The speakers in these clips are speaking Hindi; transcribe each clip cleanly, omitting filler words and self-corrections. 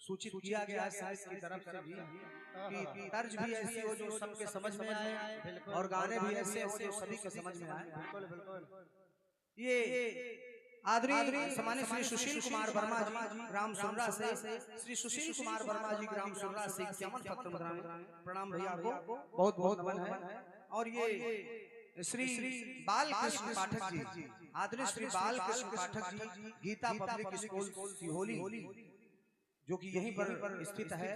सूचित किया गया है साहित्य की तरफ से भी कि तर्ज भी ऐसी हो जो सबके समझ में आए और गाने भी ऐसे हो जो सभी के समझ में आए। ये आदरणीय सम्मानित श्री सुशील कुमार वर्मा जी ग्राम सुररा से, श्री सुशील कुमार वर्मा जी ग्राम सुररा से 51 पत्र मुद्राएं। प्रणाम भैया को बहुत बहुत नमन है। और ये श्री बाल कृष्ण पाठक जी, आदरणीय श्री बाल कृष्ण पाठक जी गीता पब्लिक स्कूल सिहोली जो कि यहीं पर स्थित है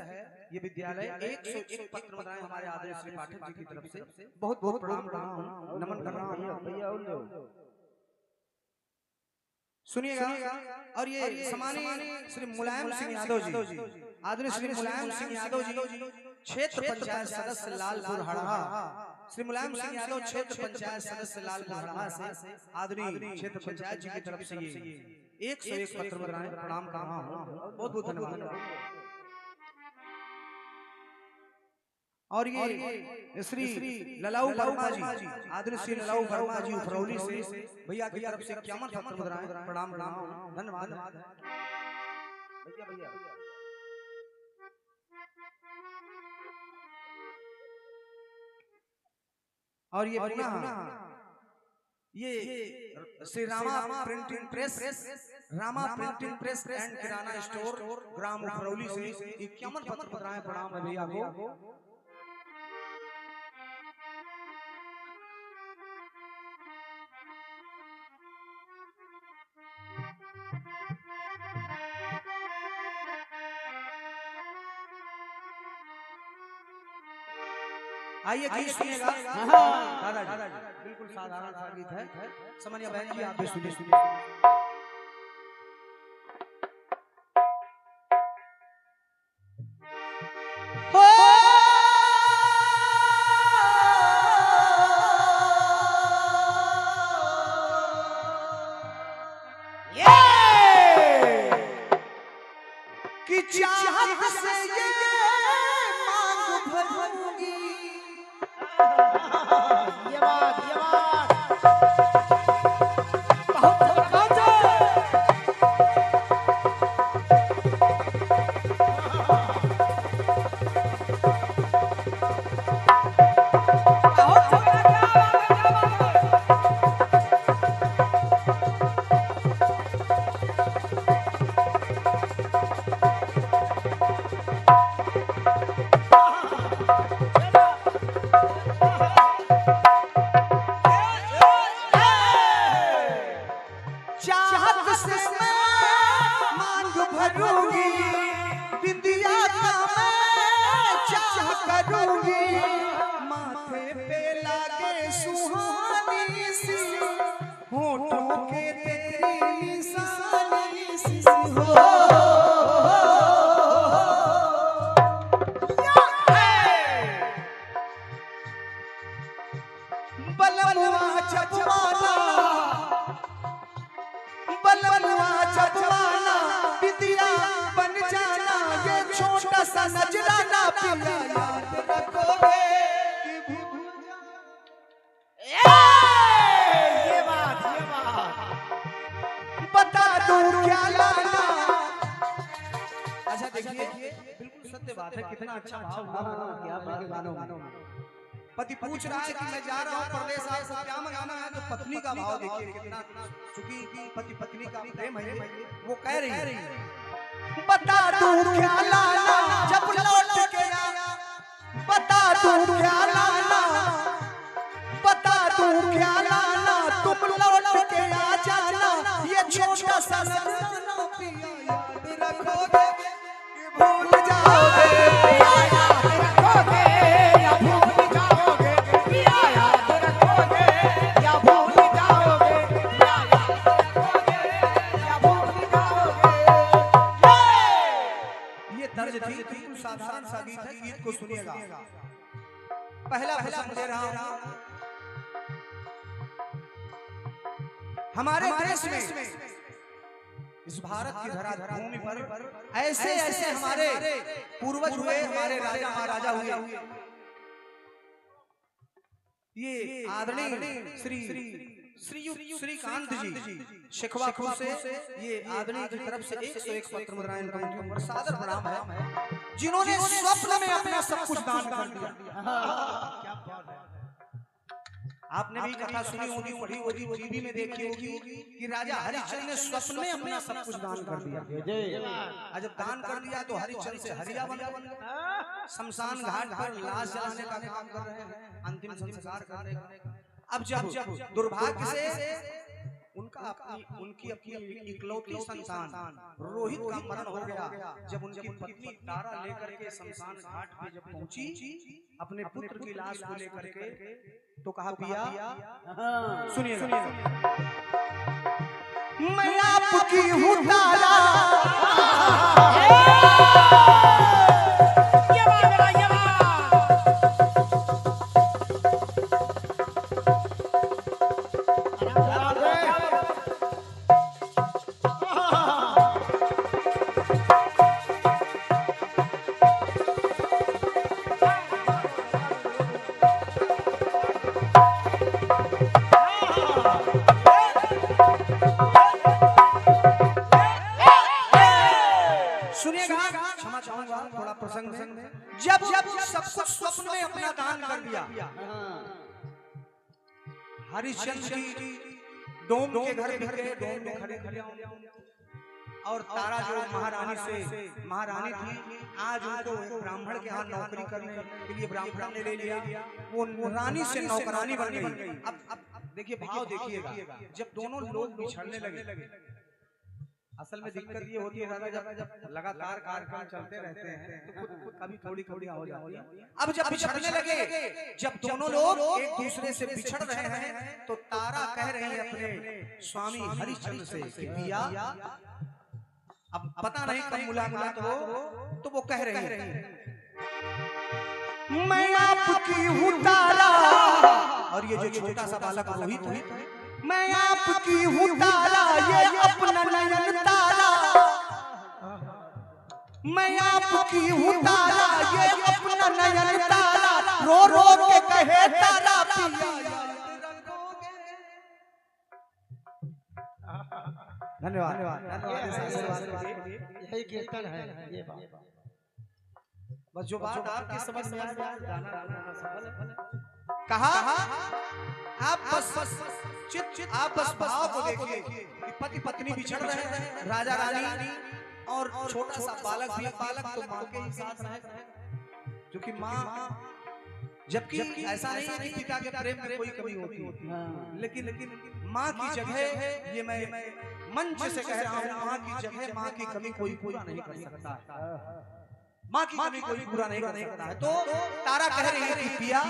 ये विद्यालय, 101 पत्र मुद्राएं हमारे आदरणीय श्री पाठक जी की तरफ से बहुत बहुत प्रणाम कर रहा हूं, नमन कर रहा हूं। सुनिएगा। और ये सम्मानीय श्री मुलायम सिंह यादव जी, आदरणीय श्री मुलायम सिंह यादव जी क्षेत्र पंचायत सदस्य लालपुर हड़हा, श्री मुलायम सिंह यादव क्षेत्र पंचायत सदस्य लालपुर हड़हा से आदरणीय क्षेत्र पंचायत जी की तरफ से ये 101 पत्र मुद्राएं प्रणाम कर रहा हूं, बहुत बहुत धन्यवाद। और ये श्री ललाऊ वर्मा जी, आदरणीय श्री ललाऊ वर्मा जी उफरौली से भैया की तरफ से 51 पत्र मुद्राएं प्रणाम कर रहा हूं, धन्यवाद भैया। और ये पुनः ये Shri Rama printing press, Rama printing press and kirana store ग्राम उफरौली से 51 पत्र मुद्राएं प्रणाम है भैया को। आइए गीत सुनिएगा। दादाजी बिल्कुल साधारण सा गीत है, समझिए बहन जी, आप भी सुनिए। कि चाहत से ये मांग भरूंगी, ये बात बता दूं क्या लाना। अच्छा देखिए बिल्कुल सत्य बात है, कितना अच्छा भाव किया आपके गानों में। पति पूछ रहा है कि मैं जा रहा हूँ परदेश, आपको क्या मंगाना है, तो पत्नी का भाव देखिए कितना, चूंकि पति पत्नी का प्रेम है, वो कह रही है बता दूं क्या लाना जब लौट के आया, बता दूं क्या लाना, बता दूं क्या लाना, तुम लौट के आ जाना, ये छोटा सा सपना पिया याद रखोगे कि भूल जाओगे, पिया याद रखोगे या भूल जाओगे, पिया याद रखोगे या भूल जाओगे, पिया याद रखोगे या भूल जाओगे। ये तर्ज थी, बिल्कुल साधारण सा गीत है, गीत को सुनिएगा। पहला पसंद दे रहा हूं हमारे देश में, इस भारत की धराभूमि पर ऐसे ऐसे हमारे पूर्वज हुए, हमारे राजा महाराजा हुए। ये आदरणीय श्री श्रीकांत जी शेखवापुर से ये आदमी की तरफ से 101 पत्र मुद्राएं और सादर प्रणाम है, जिन्होंने स्वप्न में अपना सब कुछ दान कर दिया। क्या बात है। आपने भी कथा सुनी होगी, पढ़ी होगी, टीवी में देखी होगी कि राजा हरिश्चंद्र ने स्वप्न में अपना सब कुछ दान कर दिया। जब दान कर दिया तो हरिश्चंद्र से हरिया बन गया। शमशान घाट पर लाश जलाने का काम कर रहे हैं, अंतिम संस्कार करने का। अब जब दुर्भाग्य से उनकी अपनी इकलौती संतान रोहित का मरण हो गया, जब उनकी पत्नी तारा लेकर के शमशान घाट पे जब पहुंची अपने पुत्र की लाश को लेकर के, तो कहा पिया सुनिए मैं आपकी हूँ तारा, जब सब कुछ स्वप्न में अपना दान कर दिया। हरिश्चंद्र जी डोम के घर में डोम में खड़े और तारा जो महारानी थी, आज उनको ब्राह्मण के यहाँ नौकरी करने के लिए ब्राह्मण ने ले लिया, वो रानी से नौकरानी बन गई। अब देखिए भाव देखिएगा, जब दोनों लोग बिछड़ने लगे, असल में दिक्कत ये होती है दादा, जब लगातार कार्यक्रम चलते रहते हैं तो खुद कभी थोड़ी हो जाती है। अब जब बिछड़ने लगे, जब दोनों लोग एक दूसरे से बिछड़ रहे हैं, तो तारा कह रही है अपने स्वामी हरिश्चंद्र से कि पिया, अब पता नहीं कब मुलाकात हो, तो वो कह रही है मैं आपकी हूँ तारा, और ये जो छोटा सा बालक रोहित है, मैं आपकी हूँ तारा, ये अपना नयन तारा, मैं आपकी हूँ तारा, ये अपना नयन तारा, रो रो के कहे तारा पिया। धन्यवाद। यही कीर्तन है, ये बात बस जो बात आपके समझ में आ जाए, कहा आप बस भाव को देखिए कि पति पत्नी बिछड़ रहे हैं, राजा रानी और छोटा सा बालक तो माँ के ही साथ रहे, जो कि माँ, जबकि ऐसा नहीं है कि पिता के प्रेम में कोई कमी होती है, लेकिन माँ की जगह, ये मैं मंच से कह रहा हूँ, माँ की जगह, माँ की कमी कोई पूरा नहीं कर सकता, माँ की कमी कोई पूरा नहीं कर सकता है। तो तारा कह रही है कि पिया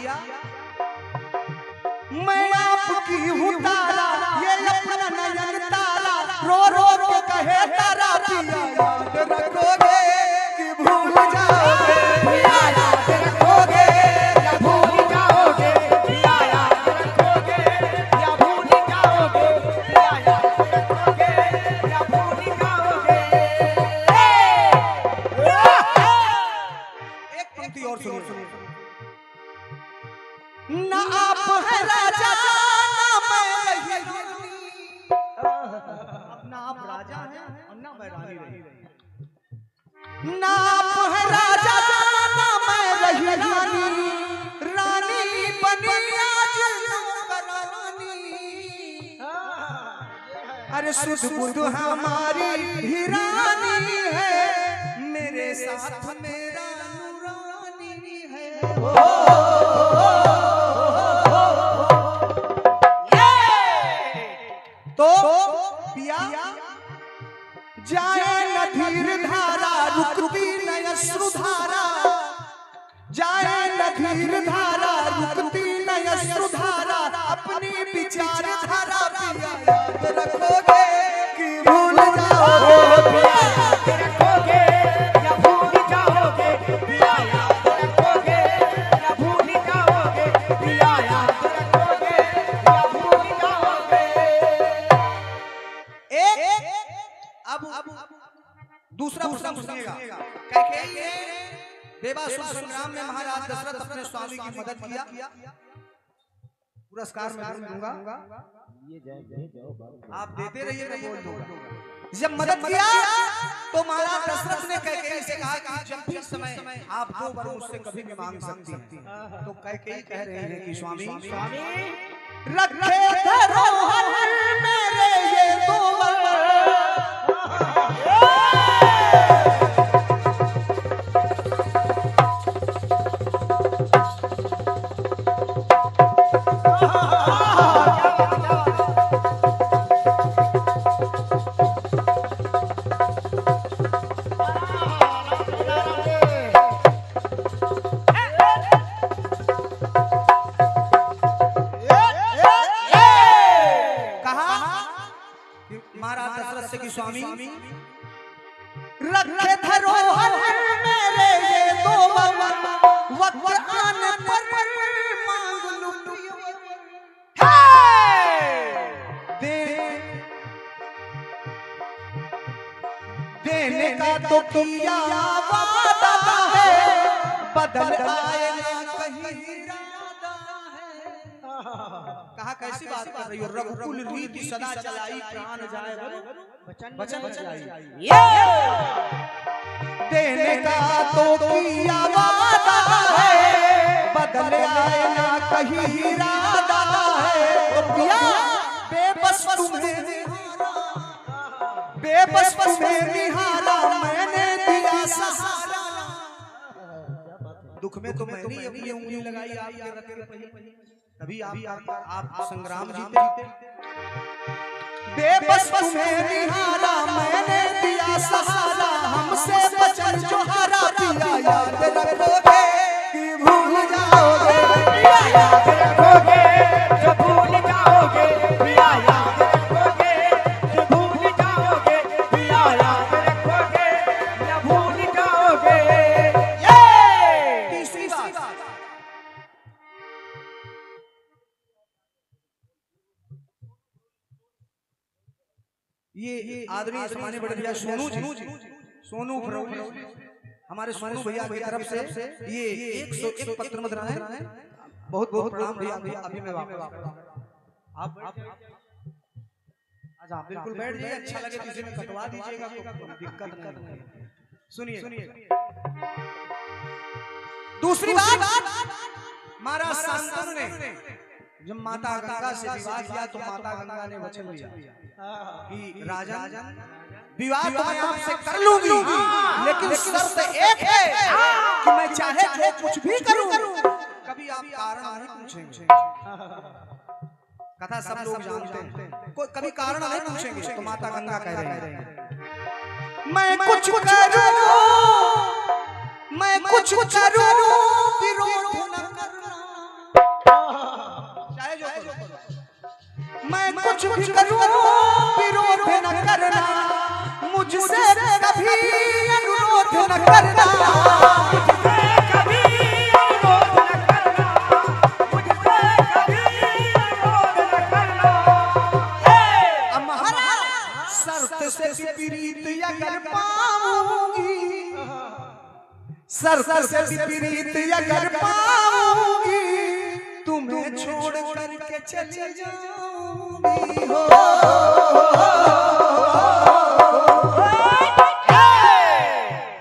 मैं आपकी हूँ तारा, ये अपना नयन तारा, रो रो के कहे तारा पिया, याद रखोगे कि भूल जाओगे, पिया याद रखोगे या भूल जाओगे, पिया याद रखोगे या भूल जाओगे, पिया याद रखोगे या भूल जाओगे। एक पंक्ति और सुनिए, ना आप है राजा ना मैं रानी, अब ना आप राजा हैं और ना मैं रानी रही, ना आप है राजा ना मैं रही रानी, रानी बनी आज नौकरानी, अरे सुध बुध हमारी ही रानी है, मेरे साथ मेरा नूरानी है। तो पिया जाए न धीर धारा, रुकती न अश्रुधारा, जाए न धीर धारा, रुकती न अश्रुधारा, अपनी विचार धारा पिया याद रखोगे कि भूल जाओगे, पिया याद रखोगे या भूल जाओगे, पिया याद रखोगे या भूल जाओगे, पिया याद रखोगे या भूल जाओगे। अब दूसरा प्रसंग सुनिएगा। कैकेयी ने देवासुर संग्राम में महाराज दशरथ अपने स्वामी की मदद किया, पुरस्कार में दूंगा। ये जाओ आप देते रहिए, मैं बोल दूंगा। जब मदद किया तो महाराज दशरथ ने कैकेयी से कहा कि जब भी समय आप 2 वर मुझसे कभी भी मांग सकती हैं। तो कैकेयी कह रहे हैं कि स्वामी रखे धरोहर मेरे ये 2 वर। महाराज दशरथ से कि स्वामी रखे धरोहर मेरे ये 2 वर, वक्त आने पर मांग लूं। देने का तो किया वादा है, बदल आए ना कहीं इरादा है। कहा कैसी बात कर रही हो? रघुकुल रीति सदा चलाई, प्राण जाए वचन चलाई। देने का तो किया वादा है, बदल आए ना कहीं इरादा है। तो पिया बेबस तुम्हें निहारा, मैंने दिया सहारा। दुख में तो मैंने ही अपनी उंगली लगाई आपके रथ पे, तभी आप संग्राम जीते। बेबस तुम्हें निहारा, मैंने दिया सहारा। हमसे बचन जो हारा, पिया याद रखोगे कि भूल जाओगे। पिया याद रखोगे जो भूल जाओगे। पिया याद रखोगे जो भूल जाओगे। पिया याद रखोगे या भूल जाओगे। ये तीसरी बात। ये आदमी समाने बड़े भैया सोनू हमारे सोनू भैया की तरफ से ये 101 पत्र मत रहा है। बहुत प्रणाम भैया। अभी मैं आप बिल्कुल बैठ जाइए, अच्छा लगे किसी में कटवा दीजिएगा, कोई दिक्कत नहीं। सुनिए दूसरी बात, महाराज शांतनु ने जब माता गंगा से विवाह किया तो माता गंगा ने वचन दिया कि राजन विवाह तो मैं आपसे कर लूंगी, लेकिन शर्त एक है कि मैं चाहे जो कुछ भी करूं, कभी आप कारण नहीं पूछेंगे। कथा सब लोग जानते हैं, कोई कभी कारण नहीं पूछेंगे। तो माता गंगा कह रही है मैं कुछ करूं, मैं कुछ करूं, विरोध न करना। चाहे जो मैं कुछ भी करूं, विरोध न करना। मुझसे कभी अनुरोध न करना। मुझसे कभी अनुरोध न करना। मुझसे कभी अनुरोध न करना। अब महाराज शर्त से विपरीत अगर पाऊंगी, शर्त से विपरीत अगर पाऊंगी, तुम्हें छोड़ करके चली जाऊंगी हो।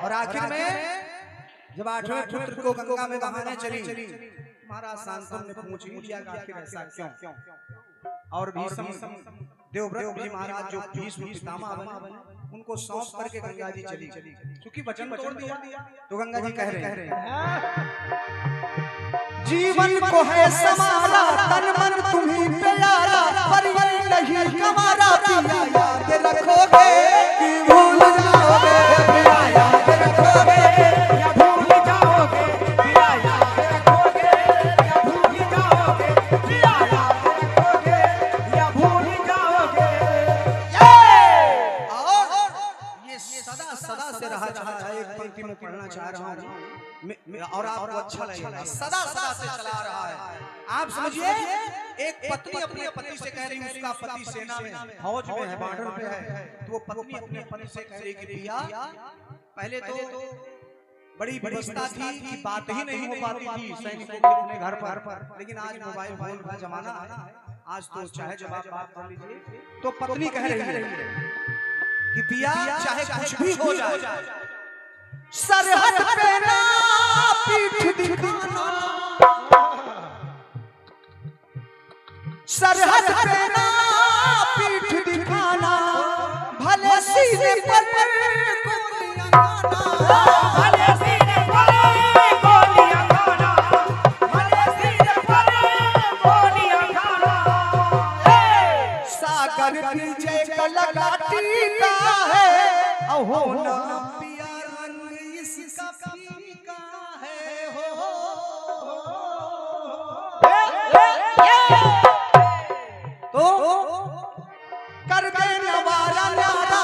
और आखिर में जब 8वें पुत्र को गंगा में बहाने चली, महाराज शांतनु ने पूछ लिया कि आखिर ऐसा क्यों। और भीष्म देवव्रत जी महाराज जो भीष्म पितामह बने, उनको सौंप करके गंगा जी चली, क्योंकि वचन तोड़ दिया। तो गंगा जी कह रहे हैं जीवन को है समारा, तन मन तुम्हीं पे यारा, पर ये नहीं कमारा। पिया याद रखोगे कि भूल जाओगे। पिया याद रखोगे या भूल जाओगे। पिया याद रखोगे या भूल जाओगे। पिया याद रखोगे या भूल जाओगे। और ये सदा सदा से रहा चाह रहा है। एक पंक्ति में पढ़ना चाह रहा हूँ और आपको अच्छा लगेगा। सदा सदा से चला रहा है। आप समझिए, एक पत्नी अपने पति से कह रही है, उसका पति सेना में फौज में है, बॉर्डर पे है, तो वो पत्नी अपने पति से कह रही कि भैया पहले तो बड़ी व्यवस्था थी कि बात ही नहीं हो पाती थी सैनिकों के अपने घर पर, लेकिन आज मोबाइल फोन का जमाना है। आज तो चाहे जब आप बात कर लीजिए तो पत्नी कह रही है कि पिया चाहे कुछ भी हो जाए सरहद पे ना पीठ दिखाना, सरहद पे ना पीठ दिखाना, भले सीने पर गोलियां खाना, भले सीने पर गोलियां खाना, भले सीने पर गोलियां खाना। सागर पीछे कलकाटी का है अहो ना पिया रंग इसका फीका है हो। तो कर दे नवारा न्यारा,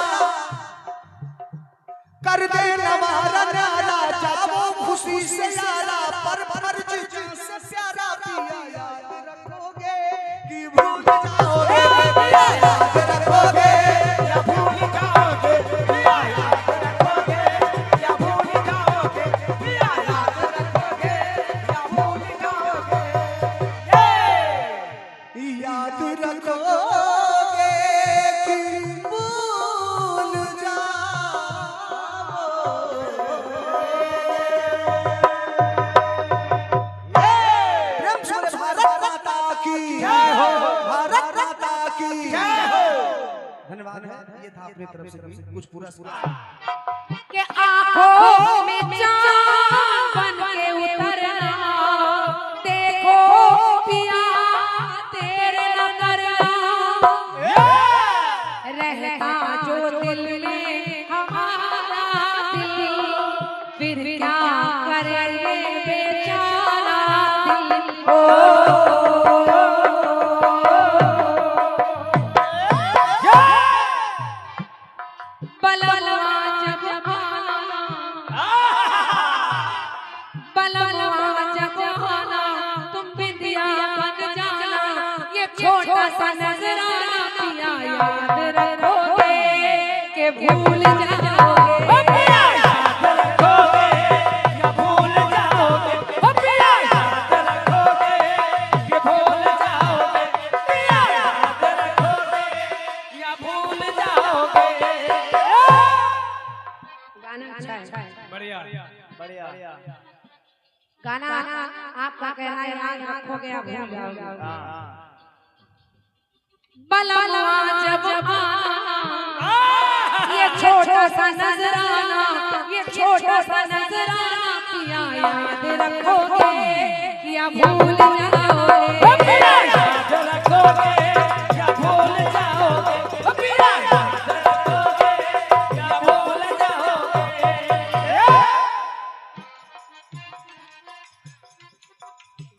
कर दे नवारा न्यारा, जाओ खुशी से यारा, पर फर्ज से प्यारा पिया याद रखोगे कि भूल जाओगे, पिया याद रखोगे या भूल जाओगे, पिया याद रखोगे या भूल जाओगे, पिया याद रखोगे या भूल जाओगे, याद रखोगे कि भूल जाओगे। प्रेम से भारत माता की जय हो, भारत माता की जय हो। धन्यवाद है, ये था अपनी तरफ से कुछ पुरस्कार के आंखों में चांद बन के उतरना, देखो पिया तेरे नगरना, रहता जो दिल में हमारा दिल, फिर क्या करे बेचारा दिल। ओ बलवा जब आना, बलवा जब आना, तुम बिंदिया बन जाना, ये छोटा सा नजराना पिया याद रखोगे कि भूल जाओगे, पिया याद रखोगे या भूल जाओगे, पिया याद रखोगे कि भूल जाओगे, पिया याद रखोगे या भूल जाओगे। गाना अच्छा है, बढ़िया बढ़िया। गाना आपका कह रहा है याद रखोगे या भूल जाओगे। बलवा जब आना, ये छोटा सा नजराना, ये छोटा सा नजराना पिया याद रखोगे या भूल जाओगे, पिया याद रखोगे या भूल जाओगे, पिया याद रखोगे या भूल जाओगे।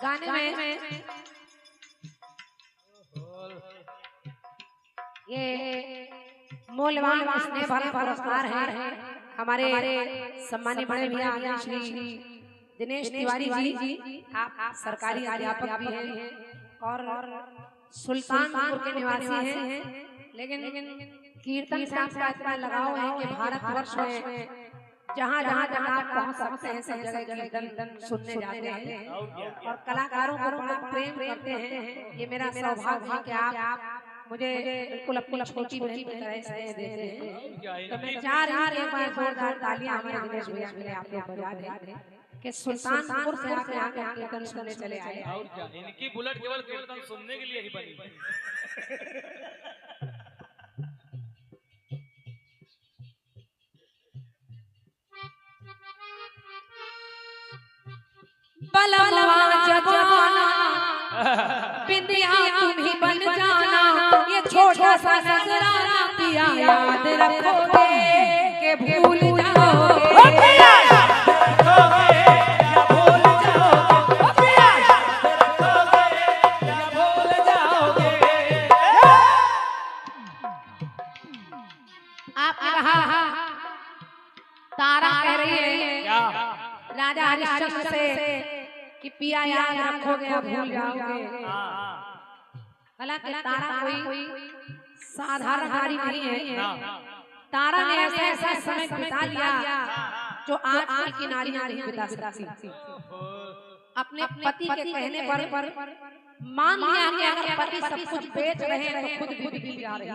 गाने में ये मूल्यवान स्नेह भरा पुरस्कार है हमारे सम्मानीय बड़े भैया श्री दिनेश तिवारी जी, आप सरकारी अध्यापक भी हैं और सुल्तानपुर के निवासी हैं, लेकिन कीर्तन से आपका इतना लगाव है कि भारतवर्ष में जहाँ जहाँ तक आप पहुँच सकते हैं सब जगह कीर्तन सुनने जाते हैं और कलाकारों को बड़ा प्रेम करते हैं। ये मेरा सौभाग्य है कि आप मुझे बिल्कुल अपनी छोटी बहन की तरह स्नेह देते हैं। तो मैं चाह रही हूँ एक बार जोरदार तालियां हमारे दिनेश भैया के लिए आप लोग बजा दें कि सुल्तानपुर से आके यहाँ के कीर्तन सुनने चले आए। और क्या, इनकी बुलेट केवल कीर्तन सुनने के लिए ही बनी। बलवा जब आना, बिंदिया तुम ही बन जाना, ये छोटा सा नजराना पिया याद रखोगे कि भूल जाओगे, पिया याद रखोगे या भूल जाओगे, पिया याद रखोगे या भूल जाओगे। आप कहा तारा कह रही है क्या राजा हरिश्चंद्र से कि पिया याद रखोगे या भूल जाओगे। हालांकि तारा कोई साधारण नारी नहीं है, तारा ने ऐसा ऐसा समय बिता लिया जो आज की नारी नहीं बिता सकती। अपने पति के कहने पर मान लिया कि अगर पति सब कुछ बेच रहे हैं तो खुद भी बिकी जा रही है,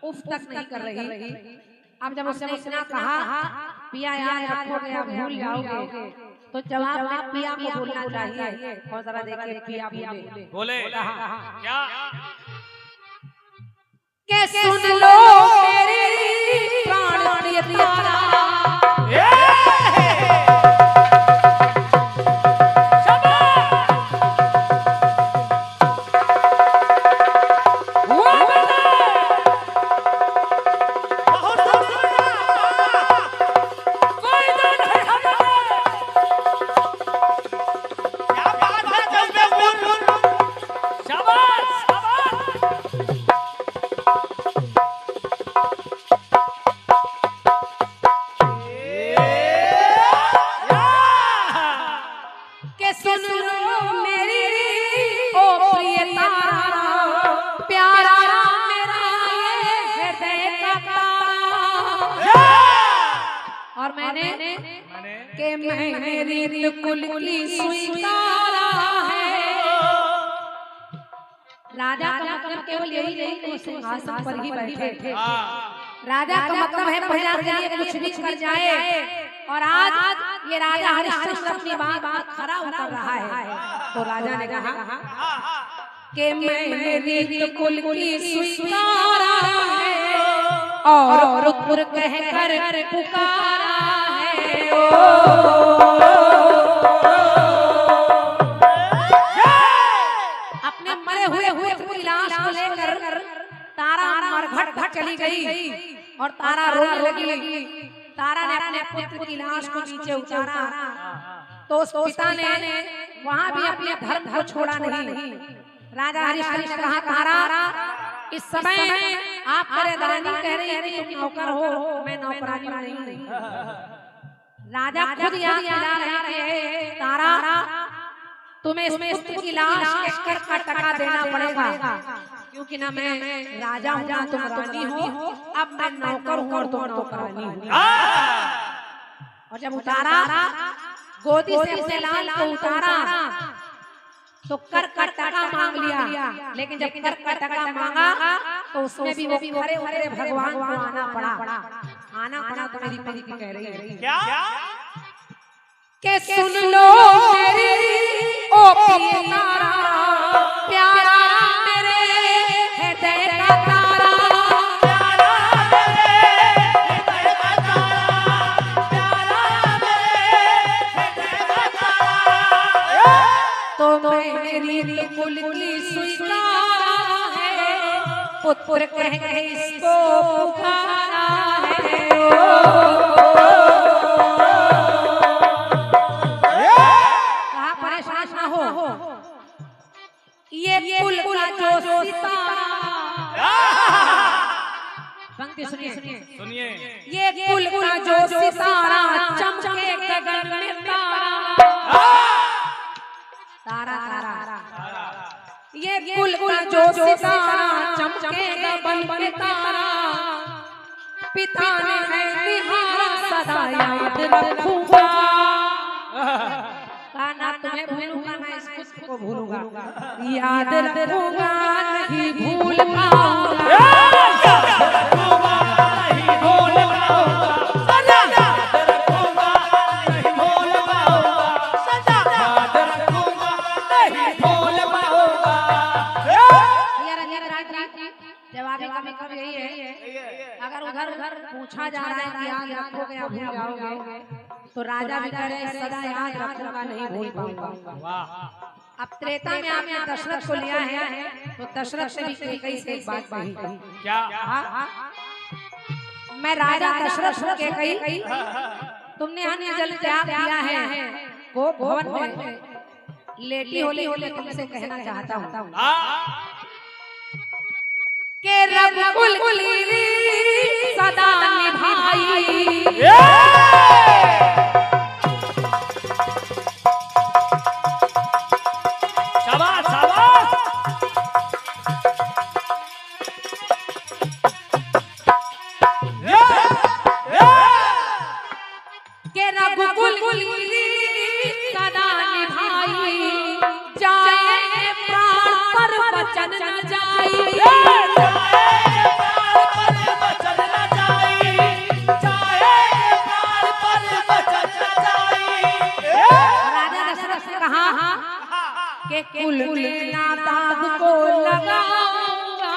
उफ तक नहीं कर रही। अब जब उसने इतना कहा पिया याद रखोगे या भूल जाओगे, तो जवाब में पिया को बोलना चाहिए। और जरा देखिए पिया बोले क्या के सुन लो मेरी प्राण प्रिय तारा, के मैंने रीत कुल की स्वीकारा है। राजा का मतलब केवल यही नहीं कि वो सिंहासन पर ही बैठे थे। राजा का मतलब है प्रजा के लिए कुछ भी कर जाए। और आज ये राजा हरिश्चंद्र अपनी बात खरा उतर रहा है। तो राजा ने कहा कि मैंने रीत कुल की स्वीकारा है और रुपुर कहकर पुकारा है। अपने मरे हुए की लाश को लेकर तारा मरघट चली गई और तारा रोने लगी। तारा ने अपने पुत्र की लाश को नीचे उतारा तो उस पिता ने वहां भी अपने धर्म को छोड़ा नहीं। राजा हरिश्चंद्र ने कहा तारा इस समय आप मेरे रानी कह रही है तुम नौकर हो, मैं नौकरानी नहीं। राजा खुद याद दिला रहे हैं तारा तुम्हें इस पुत्र की लाश के कर का टका देना पड़ेगा, क्योंकि ना मैं राजा हूँ ना तुम रानी हो, अब मैं नौकर हूँ और तुम नौकरानी हो। और जब उतारा गोदी से उसे लाल को उतारा तो कर का टका मांग लिया, लेकिन जब कर का टका मांगा तो उसमें भी वो खड़े खड़े भगवान को आना पड़ा। तो मेरी परी कह रही है क्या के सुन लो मेरी ओ प्रिय तारा, प्यारा मेरे हृदय का तारा, प्यारा मेरे हृदय का तारा, प्यारा मेरे हृदय का तारा। तो मेरी कुल की स्वीकारा है, पुत्र कह के इसको पुकारा है। कहा परेशान ना हो, ये कुल का जो सितारा, पंक्ति सुनिए, ये कुल का जो सितारा चमके गगन में तारा, ये कुल का जो सितारा चमके गगन में तारा, पिता ने निहारा सदा याद रखूंगा। ना तुम्हें भूलूंगा ना इस पुत्र को भूलूंगा, याद रखूंगा नहीं भूल पाऊंगा। कभी यही है, अगर उधर पूछा जा रहा है कि याद रखोगे या भूल जाओगे, तो राजा भी कह रहे सदा याद रखूंगा नहीं भूल पाऊंगा। अब त्रेता में आपने दशरथ को लिया है, तो दशरथ से भी कई से एक बात कही क्या मैं राजा दशरथ के कही तुमने अन्य जल त्याग दिया है, वो भवन में लेटी होले तुमसे कहना चाहता हूँ के रघुकुल की सदा निभाई। शाबाश शाबाश। के रघुकुल की सदा निभाई, जाए कुल में ना दाग को लगाऊंगा,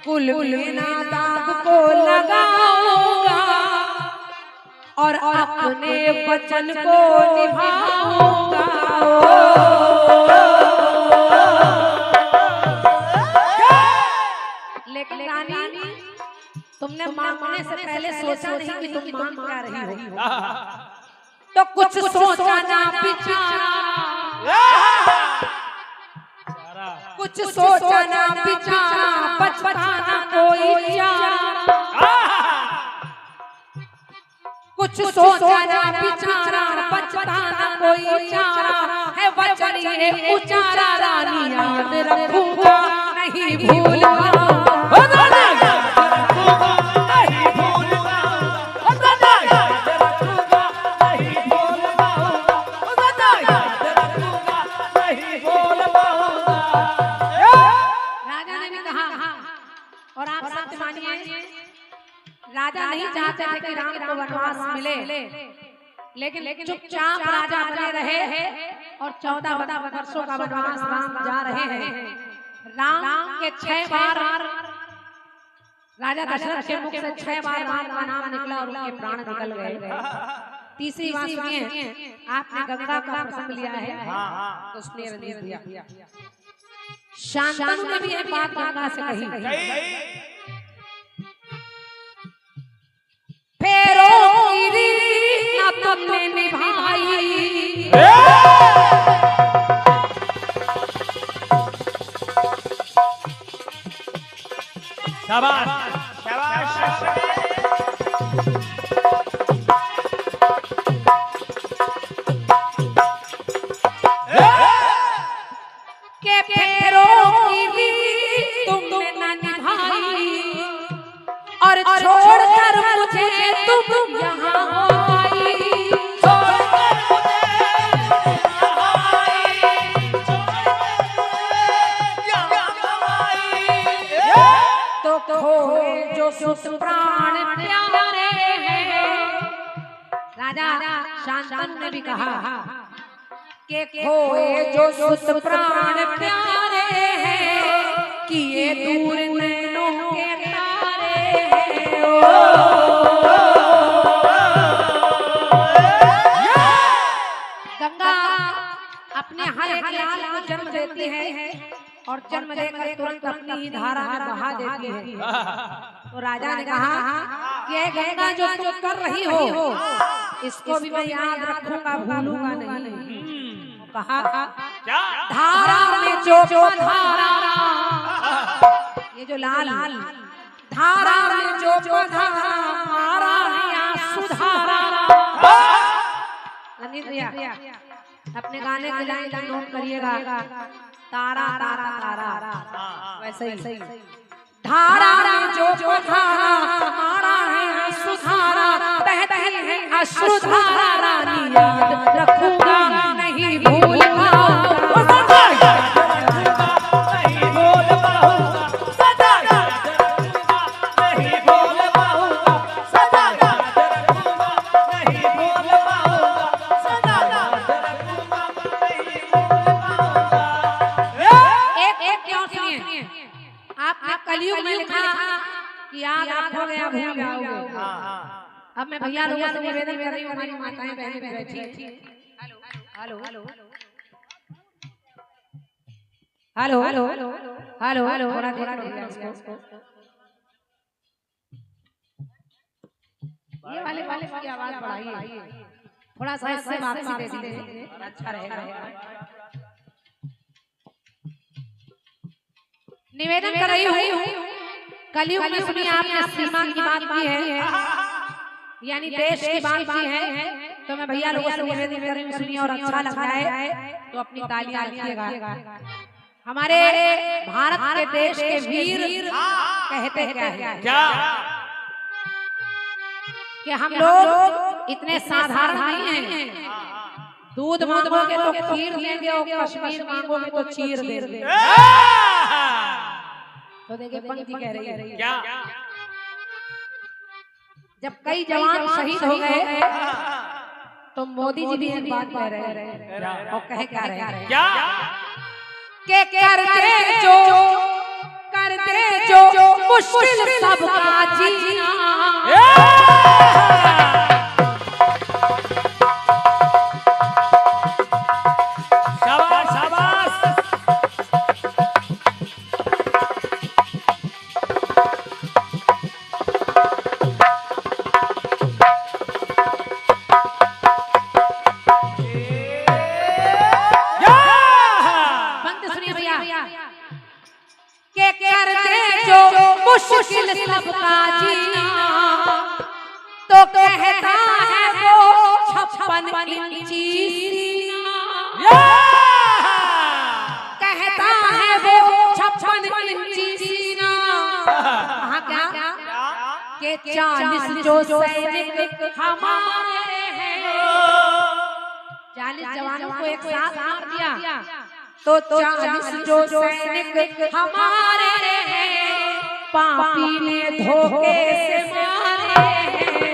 कुल में ना दाग को लगाऊंगा और अपने वचन को निभाऊंगा। लेकिन रानी तुमने मांगने से पहले सोचा नहीं कि तुम मांग क्या रही हो, तो कुछ सोचा ना बिचारा, कुछ सोचा ना बिचारा, बचपना कोई चारा, कुछ सोचा ना बिचारा, बचपना कोई चारा है, वचन ये उचारा रानी याद रखूंगा नहीं भूलूंगा। राजा नहीं चाहते थे कि राम को वनवास मिले, लेकिन चुपचाप राजा बने रहे और 14 वर्षों का वनवास राम जा रहे हैं। राम के 6 बार राजा दशरथ के मुख से 6 बार राम का नाम निकला और उनके प्राण निकल गए। तीसरी बात सुनिए, आपने गंगा का प्रसंग लिया है तो उसने रंजित दिया। शांतनु ने भी एक बात गंगा से कही, फेरो गिरी ना तुमने निभाई, शाबाश शाबाश। के फेरो गिरी तुमने ना निभाई और छोड़कर मुझे तुम यहाँ आई, छोड़कर मुझे यहाँ आई, तो खोए जो सुत प्राण प्यारे हैं। राजा शांतनु ने भी कहा कि खोए जो सुत प्राण प्यारे हैं, कि ये दूर नैनों के तारे हैं। गंगा अपने हर एक लाल को जन्म देती है और जन्म देकर तुरंत अपनी ही धारा में बहा देती है। तो राजा ने कहा कि ये गंगा जो तुम कर रही हो इसको भी मैं याद रखूंगा, भूलूंगा नहीं। कहा क्या धारा में जो धारा, ये जो लाल धारा में जो धारा मारा है सुधारा। अनिल भैया अपने गाने की लाइन नोट करिएगा, तारा तारा तारा, वैसे ही धारा में जो धारा मारा है सुधारा, बहती है अश्रुधारा रानी याद रखूंगा नहीं भूलूंगा। कलयुग में लिखा कि याद रखोगे या भूल जाओगे। अब मैं भैया लोगों से निवेदन कर रही हूँ, हमारी माताएं बहनें बैठी हैं। Hello hello hello hello hello hello, थोड़ा थोड़ा ये वाले की आवाज बढ़ाइए, थोड़ा सा इससे वापसी दे दीजिए, अच्छा रहेगा। निवेदन कर रही हूँ, कलयुग में सुनिए आपने सीमा की बात की है, यानी देश की बात की है, तो मैं भैया लोगों से निवेदन कर रही हूँ, सुनिए और अच्छा लग रहा है तो अपनी तालियां रखिएगा। हमारे भारत के देश के वीर कहते हैं क्या कि हम लोग इतने साधारण नहीं हैं, दूध मांगोगे तो खीर देंगे और कश्मीर मांगोगे तो चीर देंगे। तो देखिए पंक्ति कह रही है क्या जब कई जवान शहीद हो गए तो मोदी जी भी एक बात कह रहे हैं और कह क्या रहे हैं क्या के करते जो मुश्किल सबका जीना शाबाश शाबाश के करते जो मुश्किल सबका जीना तो कहता है वो 56 इंची सीना कहता है वो 56 इंची सीना हाँ क्या के 40 जो सैनिक हमारे हैं 40 जवानों को एक साथ मार दिया तो 40 जो सैनिक हमारे हैं पापी ने धोखे से मारे हैं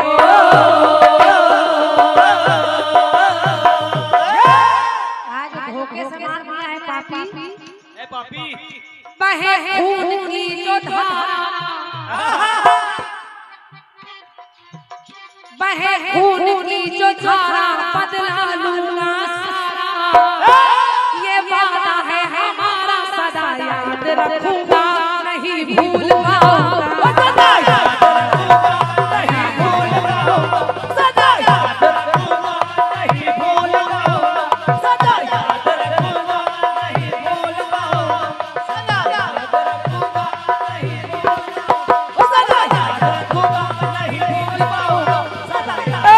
आज धोखे से मार दिया है पापी ए पापी बहे खून की जो धारा बहे खून की जो धारा बदला लूंगा सारा ये वादा है हमारा सदा याद रखूंगा नहीं भूल पाऊंगा सदा याद रखूंगा नहीं भूल पाऊंगा सदा याद रखूंगा नहीं भूल पाऊंगा सदा याद रखूंगा नहीं भूल पाऊंगा सदा याद रखूंगा नहीं भूल पाऊंगा सदा याद रखूंगा नहीं भूल पाऊंगा सदा याद